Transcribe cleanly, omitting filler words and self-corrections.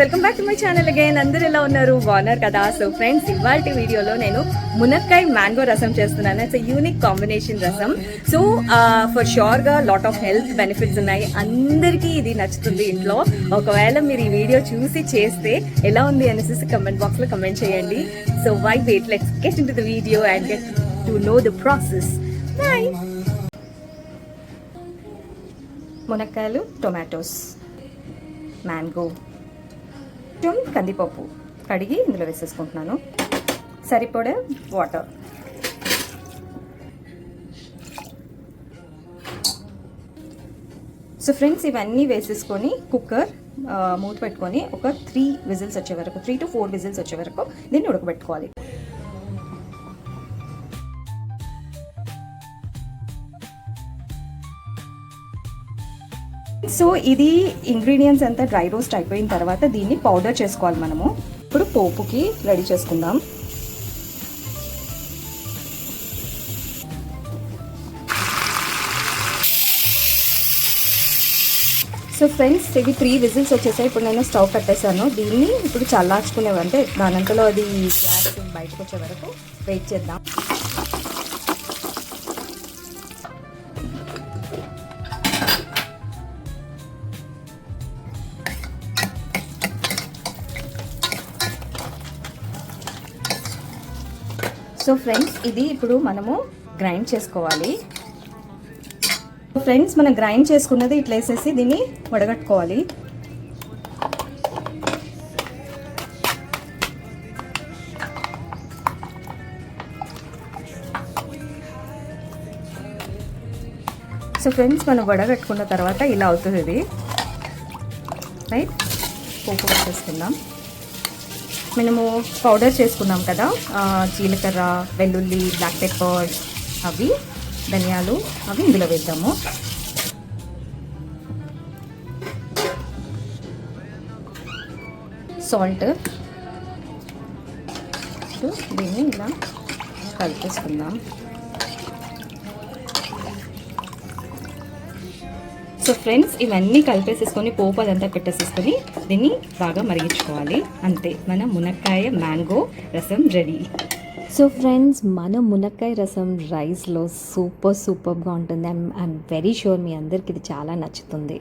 Welcome back to my channel again. అందరూ ఎలా ఉన్నారు? బాగున్నారు కదా? సో ఫ్రెండ్స్, ఇవాళ వీడియోలో నేను మునక్కాయ మ్యాంగో రసం చేస్తున్నాను. ఇట్స్ యూనిక్ కాంబినేషన్ రసం. సో ఫర్ షూర్ గా లాట్ ఆఫ్ హెల్త్ బెనిఫిట్స్ ఉన్నాయి. అందరికీ ఇది నచ్చుతుంది ఇంట్లో. ఒకవేళ మీరు ఈ వీడియో చూసి చేస్తే ఎలా ఉంది అనేసి కమెంట్ బాక్స్ లో కమెంట్ చేయండి. So why wait, let's get into the video and get to know the process. Bye. మునక్కాయలు, టొమాటోస్, మ్యాంగో, కందిపప్పు కడిగి ఇందులో వేసేసుకుంటున్నాను. సరిపడే వాటర్. సో ఫ్రెండ్స్, ఇవన్నీ వేసేసుకొని కుక్కర్ మూత పెట్టుకొని ఒక 3 విజిల్స్ వచ్చే వరకు, 3 to 4 విజిల్స్ వచ్చే వరకు దీన్ని ఉడకబెట్టుకోవాలి. సో ఇది ఇంగ్రీడియంట్స్ అంతా డ్రై రోస్ట్ అయిపోయిన తర్వాత దీన్ని పౌడర్ చేసుకోవాలి మనము. ఇప్పుడు పోపుకి రెడీ చేసుకుందాం. సో ఫ్రెండ్స్, ఇవి 3 విజిల్స్ వచ్చేసాయి. ఇప్పుడు నేను స్టవ్ కట్టేసాను. దీన్ని ఇప్పుడు చల్లార్చుకునేవంటే దానంతలో అది గ్యాస్ బయటకు వచ్చే వరకు వెయిట్ చేద్దాం. సో ఫ్రెండ్స్, ఇది ఇప్పుడు మనము గ్రైండ్ చేసుకోవాలి. ఫ్రెండ్స్, మనం గ్రైండ్ చేసుకున్నది ఇట్లా వేసేసి దీన్ని వడగట్టుకోవాలి. సో ఫ్రెండ్స్, మనం వడగట్టుకున్న తర్వాత ఇలా అవుతుంది ఇది. రైట్, పోపు వేసేసుకుందాం. మనము పౌడర్ చేసుకున్నాం కదా, జీలకర్ర, వెల్లుల్లి, బ్లాక్ పెప్పర్, అవి ధనియాలు, అవి ఇందులో వేద్దాము. సాల్ట్. దీన్ని ఇలా కలిపేసుకుందాం. సో ఫ్రెండ్స్, ఇవన్నీ కలిపేసేసుకొని పోపు అదంతా పెట్టేసేసుకొని దీన్ని బాగా మరిగించుకోవాలి. అంతే, మన మునక్కాయ మ్యాంగో రసం రెడీ. సో ఫ్రెండ్స్, మన మునక్కాయ రసం రైస్లో సూపర్గా ఉంటుంది. ఐఎమ్ వెరీ షూర్ మీ అందరికి ఇది చాలా నచ్చుతుంది.